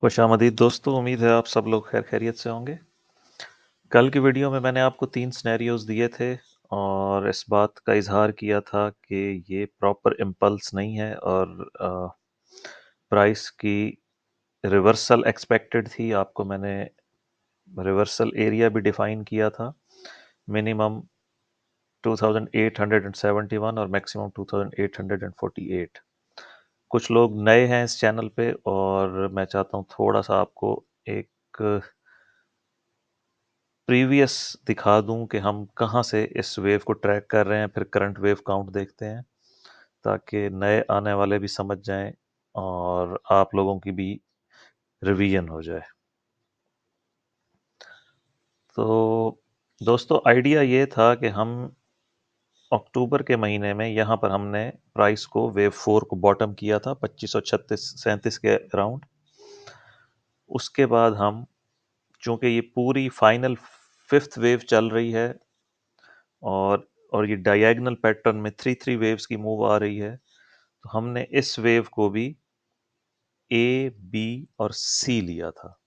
खुशामदीद दोस्तों, उम्मीद है आप सब लोग खैर खैरियत से होंगे। कल की वीडियो में मैंने आपको 3 सिनेरियोज़ दिए थे और इस बात का इज़हार किया था कि ये प्रॉपर इम्पल्स नहीं है और प्राइस की रिवर्सल एक्सपेक्टेड थी। आपको मैंने रिवर्सल एरिया भी डिफ़ाइन किया था। मिनिमम 2871 और मैक्सिमम 2848। कुछ लोग नए हैं इस चैनल पे और मैं चाहता हूँ थोड़ा-सा आपको एक प्रीवियस दिखा दूं कि हम कहाँ से इस वेव को ट्रैक कर रहे हैं, फिर करंट वेव काउंट देखते हैं ताकि नए आने वाले भी समझ जाएं और आप लोगों की भी रिवीजन हो जाए। तो दोस्तों, आइडिया ये था कि हम अक्टूबर के महीने में यहाँ पर हमने प्राइस को वेव 4 को बॉटम किया था 2536-37 के अराउंड। उसके बाद हम, चूंकि ये पूरी फाइनल फिफ्थ वेव चल रही है और ये डायगोनल पैटर्न में थ्री थ्री वेव्स की मूव आ रही है, तो हमने इस वेव को भी ए, बी और सी लिया था।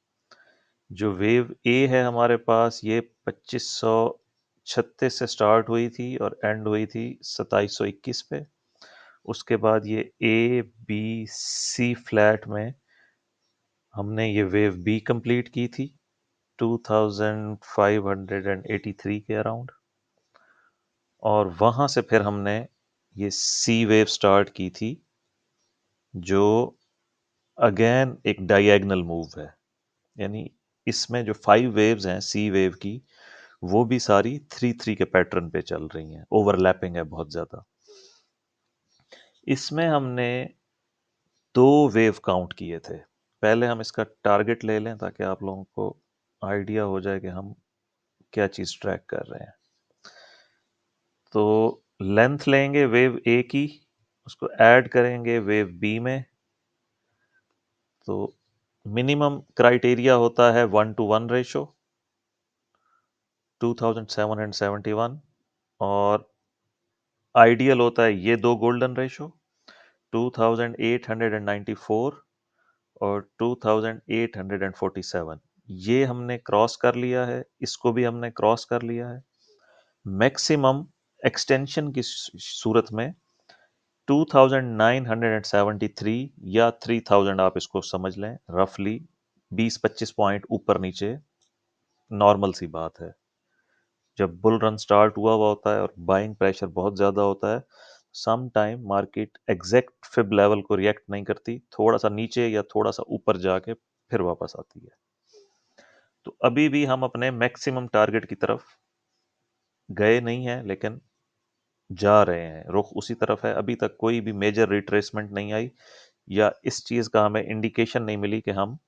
जो वेव ए है हमारे पास, ये 2536 से स्टार्ट हुई थी और एंड हुई थी 2721 पे। उसके बाद ये ए, बी, सी फ्लैट में हमने ये वेव बी कंप्लीट की थी 2583 के अराउंड, और वहाँ से फिर हमने ये सी वेव स्टार्ट की थी जो अगेन एक डायगोनल मूव है। यानी इसमें जो 5 वेव्स हैं सी वेव की, वो भी सारी 3-3 के पैटर्न पे चल रही हैं, ओवरलैपिंग है बहुत ज़्यादा। इसमें हमने 2 वेव काउंट किए थे। पहले हम इसका टारगेट ले लें ताकि आप लोगों को आइडिया हो जाए कि हम क्या चीज़ ट्रैक कर रहे हैं। तो लेंथ लेंगे वेव ए की, उसको ऐड करेंगे वेव बी में। तो मिनिमम क्राइटेरिया होता है 1:1 रेशो 2771, और आइडियल होता है ये दो गोल्डन रेशो 2894 और 2847। ये हमने क्रॉस कर लिया है, इसको भी हमने क्रॉस कर लिया है। मैक्सिमम एक्सटेंशन की सूरत में 2973 या 3000 आप इसको समझ लें, रफली 20-25 पॉइंट ऊपर नीचे नॉर्मल सी बात है। जब बुल रन स्टार्ट हुआ होता है और बाइंग प्रेशर बहुत ज़्यादा होता है, some time market exact fib level को रिएक्ट नहीं करती, थोड़ा सा नीचे या थोड़ा सा ऊपर जाके फिर वापस आती है। तो अभी भी हम अपने मैक्सिमम टारगेट की तरफ गए नहीं हैं, लेकिन जा रहे हैं, रुख उसी तरफ है। अभी तक कोई भी मेजर रिट्रेसमेंट नहीं आई या इस चीज़ का हमें इंडिकेशन नहीं मिली कि हम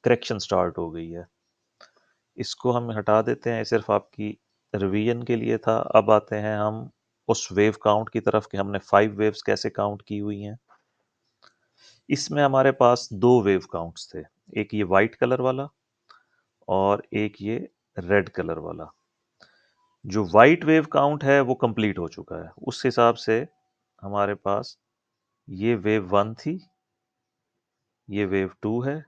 करेक्शन स्टार्ट हो गई है। इसको हम हटा देते हैं, सिर्फ आपकी रिवीजन के लिए था। अब आते हैं हम उस वेव काउंट की तरफ कि हमने 5 वेव्स कैसे काउंट की हुई हैं। इसमें हमारे पास 2 वेव काउंट्स थे, एक ये वाइट कलर वाला और एक ये रेड कलर वाला। जो वाइट वेव काउंट है वो कंप्लीट हो चुका है। उस हिसाब से हमारे पास ये वेव 1 थी, ये वेव 2 है,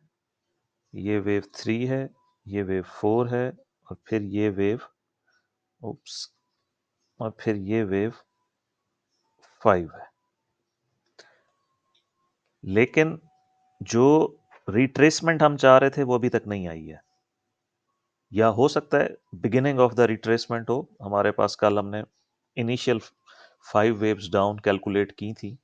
ये वेव 3 है, ये वेव 4 है, और फिर ये वेव उप्स और फिर ये वेव 5 है। लेकिन जो रिट्रेसमेंट हम चाह रहे थे वो अभी तक नहीं आई है, या हो सकता है बिगिनिंग ऑफ द रिट्रेसमेंट हो। हमारे पास कल हमने इनिशियल 5 वेव्स डाउन कैलकुलेट की थी,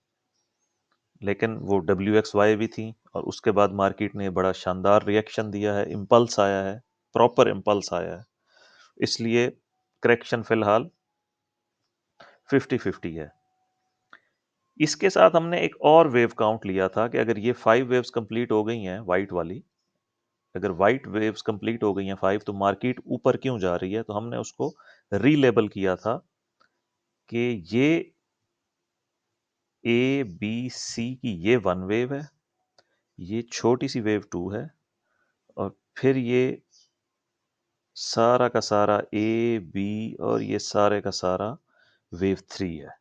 लेकिन वो WXY भी थी, और उसके बाद मार्केट ने बड़ा शानदार रिएक्शन दिया है, इम्पल्स आया है, प्रॉपर इम्पल्स आया है। इसलिए करेक्शन फिलहाल 50-50 है। इसके साथ हमने एक और वेव काउंट लिया था कि अगर ये 5 वेव्स कंप्लीट हो गई हैं वाइट वाली, अगर वाइट वेव्स कंप्लीट हो गई हैं 5, तो मार्केट ऊपर क्यों जा रही है। तो हमने उसको रीलेबल किया था कि ये ए बी सी की ये 1 वेव है, ये छोटी सी वेव 2 है, और फिर ये सारा का सारा ए बी और ये सारे का सारा वेव 3 है।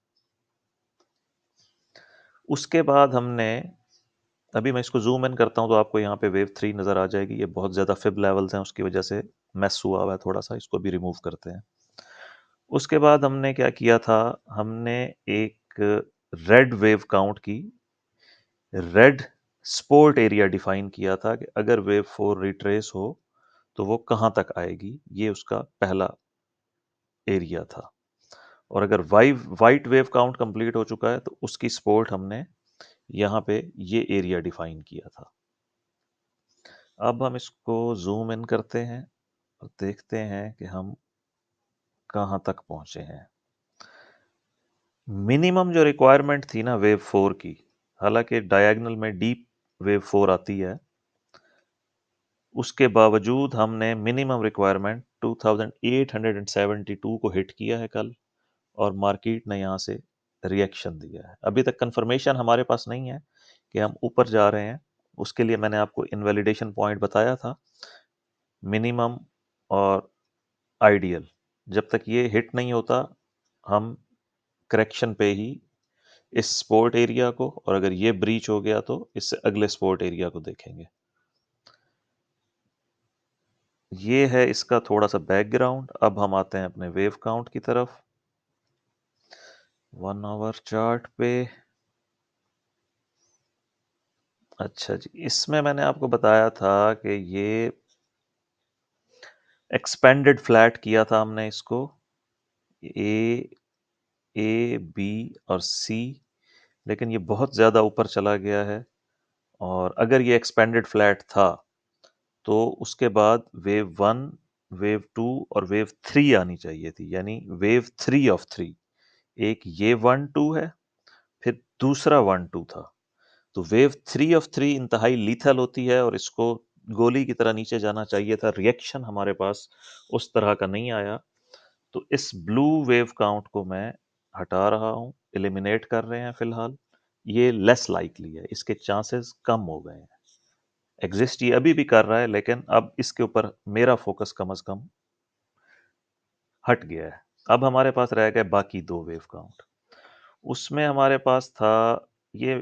उसके बाद हमने अभी मैं इसको ज़ूम इन करता हूँ तो आपको यहाँ पे वेव 3 नज़र आ जाएगी। ये बहुत ज़्यादा फिब लेवल्स हैं, उसकी वजह से मेस हुआ हुआ है थोड़ा-सा, इसको भी रिमूव करते हैं। उसके बाद हमने क्या किया था, हमने एक रेड वेव काउंट की, रेड सपोर्ट एरिया डिफाइन किया था कि अगर वेव 4 रिट्रेस हो तो वो कहाँ तक आएगी, ये उसका पहला एरिया था। और अगर वाइट वेव काउंट कंप्लीट हो चुका है तो उसकी सपोर्ट हमने यहाँ पे ये एरिया डिफाइन किया था। अब हम इसको जूम इन करते हैं और देखते हैं कि हम कहाँ तक पहुँचे हैं। मिनिमम जो रिक्वायरमेंट थी ना वेव 4 की, हालांकि डायगोनल में डीप वेव 4 आती है, उसके बावजूद हमने मिनिमम रिक्वायरमेंट 2872 को हिट किया है कल, और मार्केट ने यहाँ से रिएक्शन दिया है। अभी तक कंफर्मेशन हमारे पास नहीं है कि हम ऊपर जा रहे हैं। उसके लिए मैंने आपको इनवैलिडेशन पॉइंट बताया था, मिनिमम और आइडियल। जब तक ये हिट नहीं होता हम करेक्शन पे ही इस सपोर्ट एरिया को, और अगर ये ब्रीच हो गया तो इससे अगले सपोर्ट एरिया को देखेंगे। ये है इसका थोड़ा सा बैकग्राउंड। अब हम आते हैं अपने वेव काउंट की तरफ। 1 आवर चार्ट पे, अच्छा जी, इसमें मैंने आपको बताया था कि ये एक्सपेंडेड फ्लैट किया था हमने इसको, ए ए बी और सी, लेकिन ये बहुत ज़्यादा ऊपर चला गया है। और अगर ये एक्सपेंडेड फ्लैट था तो उसके बाद वेव 1, वेव 2 और वेव 3 आनी चाहिए थी, यानी वेव 3 ऑफ 3। एक ये 1 2 है, फिर दूसरा 1 2 था। तो वेव 3 ऑफ 3 इंतहाई लीथल होती है और इसको गोली की तरह नीचे जाना चाहिए था। रिएक्शन हमारे पास उस तरह का नहीं आया, तो इस ब्लू वेव काउंट को मैं हटा रहा हूँ, एलिमिनेट कर रहे हैं फिलहाल। ये लेस लाइकली है, इसके चांसेस कम हो गए हैं। एग्जिस्ट ये अभी भी कर रहा है, लेकिन अब इसके ऊपर मेरा फोकस कम से कम हट गया है। अब हमारे पास रह गए बाकी दो वेव काउंट। उसमें हमारे पास था, ये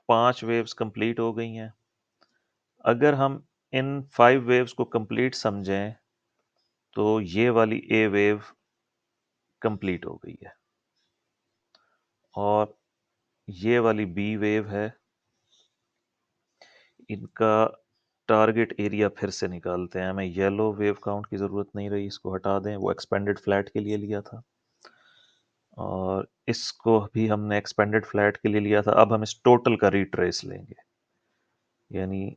5 वेव्स कंप्लीट हो गई हैं। अगर हम इन 5 वेव्स को कंप्लीट समझें तो ये वाली ए वेव कंप्लीट हो गई है, और ये वाली बी वेव है। इनका टारगेट एरिया फिर से निकालते हैं। हमें येलो वेव काउंट की ज़रूरत नहीं रही, इसको हटा दें, वो एक्सपेंडेड फ्लैट के लिए लिया था। और इसको भी हमने एक्सपेंडेड फ्लैट के लिए लिया था। अब हम इस टोटल का रिट्रेस लेंगे, यानी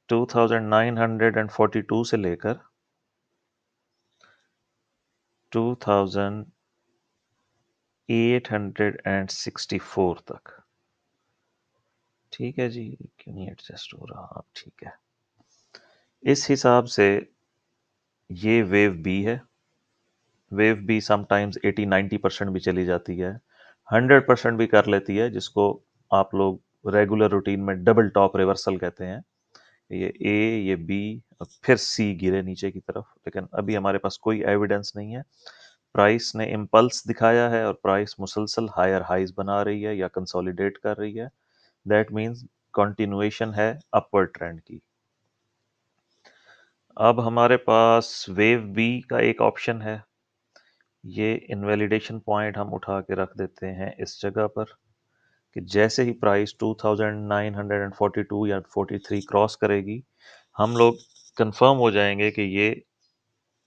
2942 से लेकर 2864 तक। ठीक है जी, क्यों नहीं एडजस्ट हो रहा? अब ठीक है। इस हिसाब से ये वेव बी है। वेव बी समटाइम्स 80-90% भी चली जाती है, 100% भी कर लेती है, जिसको आप लोग रेगुलर रूटीन में डबल टॉप रिवर्सल कहते हैं। ये ए, ये बी, फिर सी गिरे नीचे की तरफ, लेकिन अभी हमारे पास कोई एविडेंस नहीं है। प्राइस ने इम्पल्स दिखाया है और प्राइस मुसलसल हायर हाइज बना रही है या कंसोलिडेट कर रही है। दैट मीन्स कंटिन्यूएशन है अपवर्ड ट्रेंड की। अब हमारे पास वेव बी का एक ऑप्शन है। ये इनवैलिडेशन पॉइंट हम उठा के रख देते हैं इस जगह पर, कि जैसे ही प्राइस 2942 या 43 क्रॉस करेगी, हम लोग कंफर्म हो जाएंगे कि ये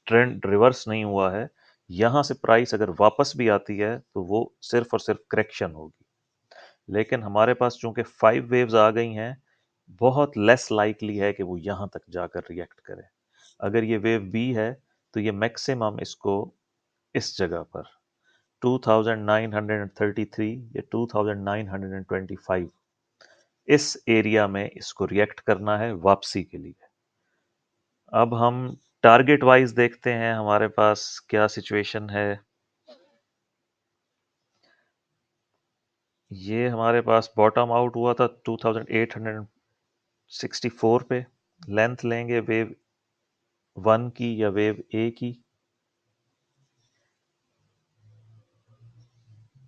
ट्रेंड रिवर्स नहीं हुआ है। यहाँ से प्राइस अगर वापस भी आती है तो वो सिर्फ और सिर्फ करेक्शन होगी। लेकिन हमारे पास चूंकि 5 वेव्स आ गई हैं, बहुत लेस लाइकली है कि वो यहाँ तक जाकर रिएक्ट करे। अगर ये वेव बी है तो ये मैक्सिमम इसको इस जगह पर 2933 या 2925 इस एरिया में इसको रिएक्ट करना है वापसी के लिए। अब हम टारगेट वाइज देखते हैं हमारे पास क्या सिचुएशन है। ये हमारे पास बॉटम आउट हुआ था 2864 पे। लेंथ लेंगे वेव 1 की या वेव ए की,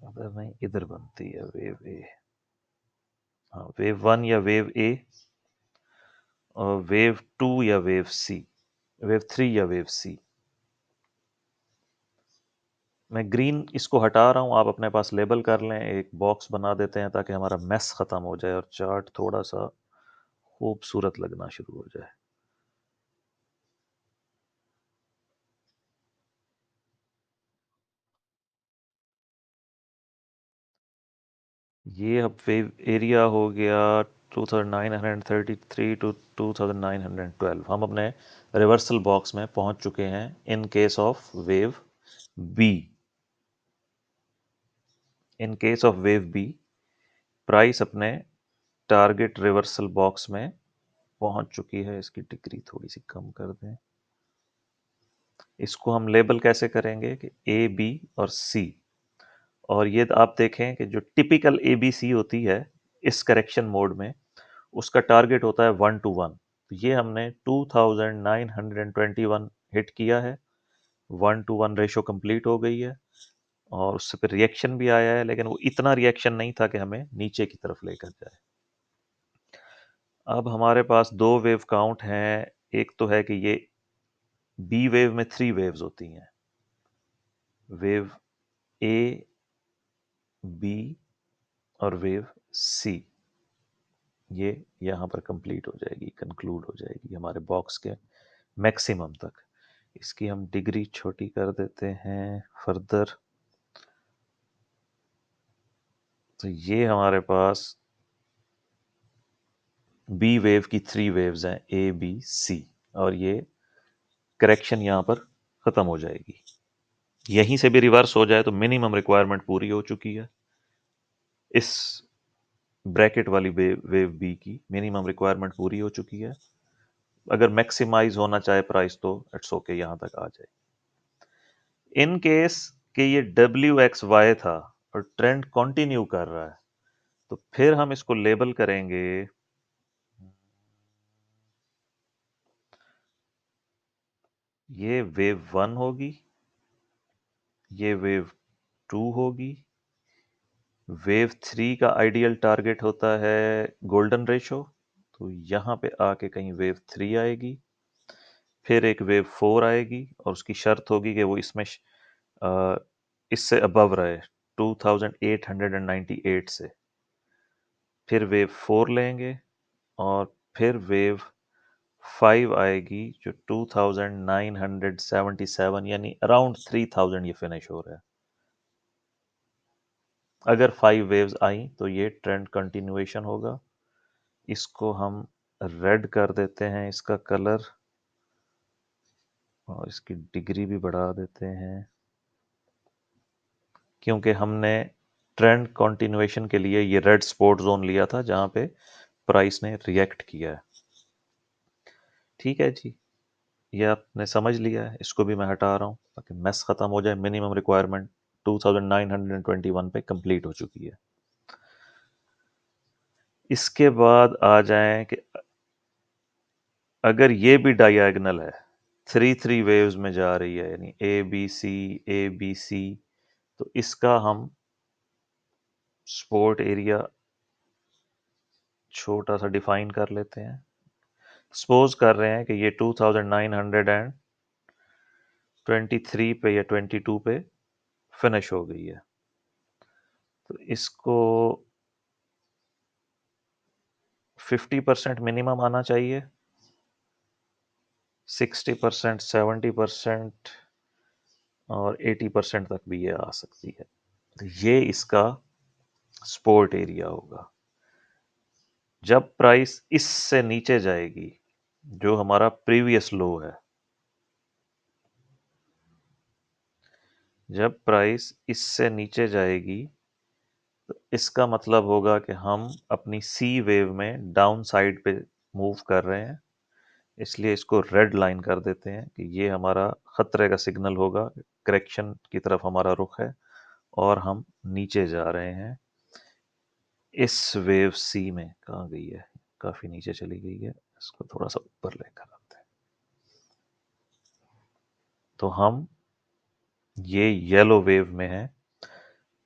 अगर नहीं इधर बनती है वेव ए। हाँ, वेव 1 या वेव ए, और वेव 2 या वेव सी, वेव 3 या वेव सी। मैं ग्रीन इसको हटा रहा हूँ, आप अपने पास लेबल कर लें, एक बॉक्स बना देते हैं ताकि हमारा मैस ख़त्म हो जाए और चार्ट थोड़ा सा खूबसूरत लगना शुरू हो जाए। ये अब वेव एरिया हो गया 2933 टू 2912। हम अपने रिवर्सल बॉक्स में पहुंच चुके हैं in case of wave B. In case of wave B, price अपने टारगेट रिवर्सल बॉक्स में पहुंच चुकी है। इसकी डिग्री थोड़ी सी कम कर दें। इसको हम लेबल कैसे करेंगे कि ए, बी और सी। और ये आप देखें कि जो टिपिकल ए बी सी होती है इस करेक्शन मोड में, उसका टारगेट होता है 1 to 1। तो ये हमने 2921 हिट किया है, 1 to 1 रेशो कंप्लीट हो गई है, और उससे फिर रिएक्शन भी आया है, लेकिन वो इतना रिएक्शन नहीं था कि हमें नीचे की तरफ लेकर जाए। अब हमारे पास दो वेव काउंट हैं। एक तो है कि ये बी वेव में 3 वेव्स होती हैं, वेव ए, बी और वेव सी। ये यहाँ पर कंप्लीट हो जाएगी, कंक्लूड हो जाएगी हमारे बॉक्स के मैक्सिमम तक। इसकी हम डिग्री छोटी कर देते हैं फर्दर। तो ये हमारे पास बी वेव की 3 वेव्स हैं, ए, बी, सी, और ये करेक्शन यहाँ पर ख़त्म हो जाएगी। यहीं से भी रिवर्स हो जाए तो मिनिमम रिक्वायरमेंट पूरी हो चुकी है। इस ब्रैकेट वाली वेव बी की मिनिमम रिक्वायरमेंट पूरी हो चुकी है। अगर मैक्सिमाइज होना चाहे प्राइस तो इट्स ओके, यहाँ तक आ जाए। इन केस कि ये डब्ल्यू एक्स वाई था और ट्रेंड कंटिन्यू कर रहा है, तो फिर हम इसको लेबल करेंगे, ये वेव 1 होगी, ये वेव 2 होगी। वेव 3 का आइडियल टारगेट होता है गोल्डन रेशो, तो यहाँ पे आके कहीं वेव 3 आएगी। फिर एक वेव 4 आएगी और उसकी शर्त होगी कि वो इसमें इससे अबव रहे 2898 से। फिर वेव 4 लेंगे और फिर वेव 5 आएगी जो 2977, यानी अराउंड 3000 ये फिनिश हो रहा है। अगर 5 वेव्स आई तो ये ट्रेंड कंटिन्यूएशन होगा। इसको हम रेड कर देते हैं, इसका कलर, और इसकी डिग्री भी बढ़ा देते हैं, क्योंकि हमने ट्रेंड कंटिन्यूएशन के लिए ये रेड स्पॉट जोन लिया था जहां पे प्राइस ने रिएक्ट किया है। ठीक है जी, ये आपने समझ लिया है। इसको भी मैं हटा रहा हूँ ताकि मैस ख़त्म हो जाए। मिनिमम रिक्वायरमेंट 2921 पे कंप्लीट हो चुकी है। इसके बाद आ जाएं कि अगर ये भी डायगोनल है, 3 वेव्स में जा रही है, यानी ए बी सी, ए बी सी, तो इसका हम सपोर्ट एरिया छोटा सा डिफाइन कर लेते हैं। सपोज कर रहे हैं कि ये 2923 पे या 22 पे फिनिश हो गई है, तो इसको 50% मिनिमम आना चाहिए, 60%, 70% और 80% तक भी ये आ सकती है। तो ये इसका सपोर्ट एरिया होगा। जब प्राइस इससे नीचे जाएगी, जो हमारा प्रीवियस लो है, जब प्राइस इससे नीचे जाएगी तो इसका मतलब होगा कि हम अपनी सी वेव में डाउन साइड पे मूव कर रहे हैं। इसलिए इसको रेड लाइन कर देते हैं कि ये हमारा खतरे का सिग्नल होगा, करेक्शन की तरफ हमारा रुख है और हम नीचे जा रहे हैं। इस वेव सी में कहाँ गई है, काफी नीचे चली गई है, इसको थोड़ा सा ऊपर लेकर आते हैं। तो हम ये येलो वेव में हैं।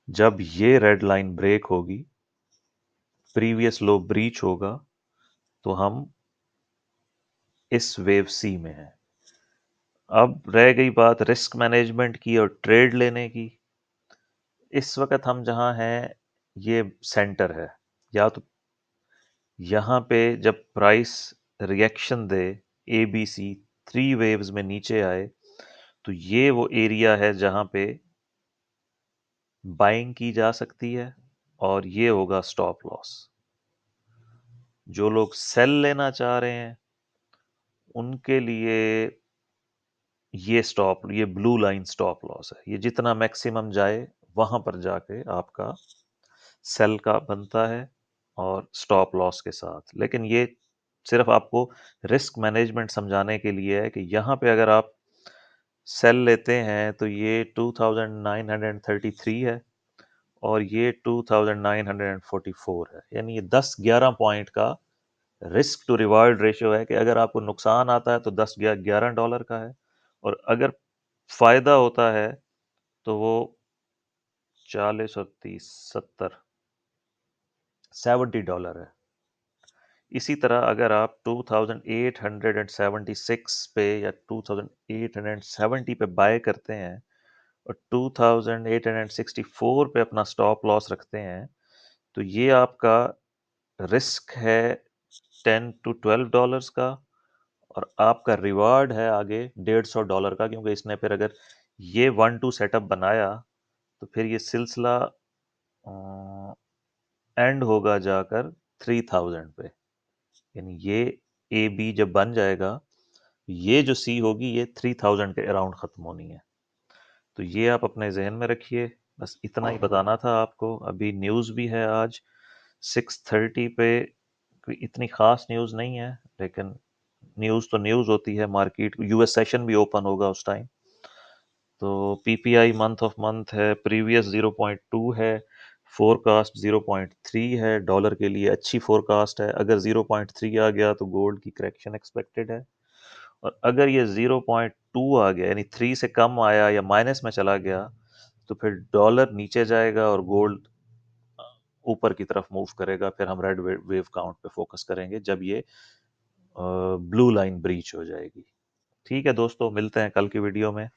जब ये रेड लाइन ब्रेक होगी प्रीवियस लो ब्रीच होगा तो हम इस वेव सी में हैं। अब रह गई बात रिस्क मैनेजमेंट की और ट्रेड लेने की। इस वक्त हम जहां हैं ये सेंटर है, या तो यहाँ पे जब प्राइस रिएक्शन दे ए बी सी 3 वेव्स में नीचे आए तो ये वो एरिया है जहां पे बाइंग की जा सकती है और ये होगा स्टॉप लॉस। जो लोग सेल लेना चाह रहे हैं उनके लिए ये ब्लू लाइन स्टॉप लॉस है। ये जितना मैक्सिमम जाए वहां पर जाके आपका सेल का बनता है और स्टॉप लॉस के साथ। लेकिन ये सिर्फ आपको रिस्क मैनेजमेंट समझाने के लिए है कि यहाँ पे अगर आप सेल लेते हैं तो ये 2933 है और ये 2944 है, यानी ये 10-11 पॉइंट का रिस्क टू रिवार्ड रेशियो है कि अगर आपको नुकसान आता है तो 10-11 डॉलर का है और अगर फायदा होता है तो वो 40 और 30 70 डॉलर है। इसी तरह अगर आप 2876 पे या 2870 पे बाय करते हैं और 2864 पे अपना स्टॉप लॉस रखते हैं तो ये आपका रिस्क है 10 to 12 डॉलर्स का और आपका रिवार्ड है आगे 150 डॉलर का, क्योंकि इसने फिर अगर ये 1-2 सेटअप बनाया तो फिर ये सिलसिला एंड होगा जाकर 3000 पे। यानी ये ए बी जब बन जाएगा ये जो सी होगी ये 3000 के अराउंड ख़त्म होनी है। तो ये आप अपने जहन में रखिए। बस इतना ही बताना था आपको। अभी न्यूज़ भी है आज 6:30 पे, कोई इतनी ख़ास न्यूज़ नहीं है लेकिन न्यूज़ तो न्यूज़ होती है। मार्केट यूएस सेशन भी ओपन होगा उस टाइम। तो पीपीआई मंथ ऑफ मंथ है, प्रीवियस 0.2 है, फोरकास्ट 0.3 है। डॉलर के लिए अच्छी फोरकास्ट है। अगर 0.3 आ गया तो गोल्ड की करेक्शन एक्सपेक्टेड है और अगर ये 0.2 आ गया यानी 3 से कम आया या माइनस में चला गया तो फिर डॉलर नीचे जाएगा और गोल्ड ऊपर की तरफ मूव करेगा। फिर हम रेड वेव काउंट पे फोकस करेंगे जब ये ब्लू लाइन ब्रीच हो जाएगी। ठीक है दोस्तों, मिलते हैं कल की वीडियो में।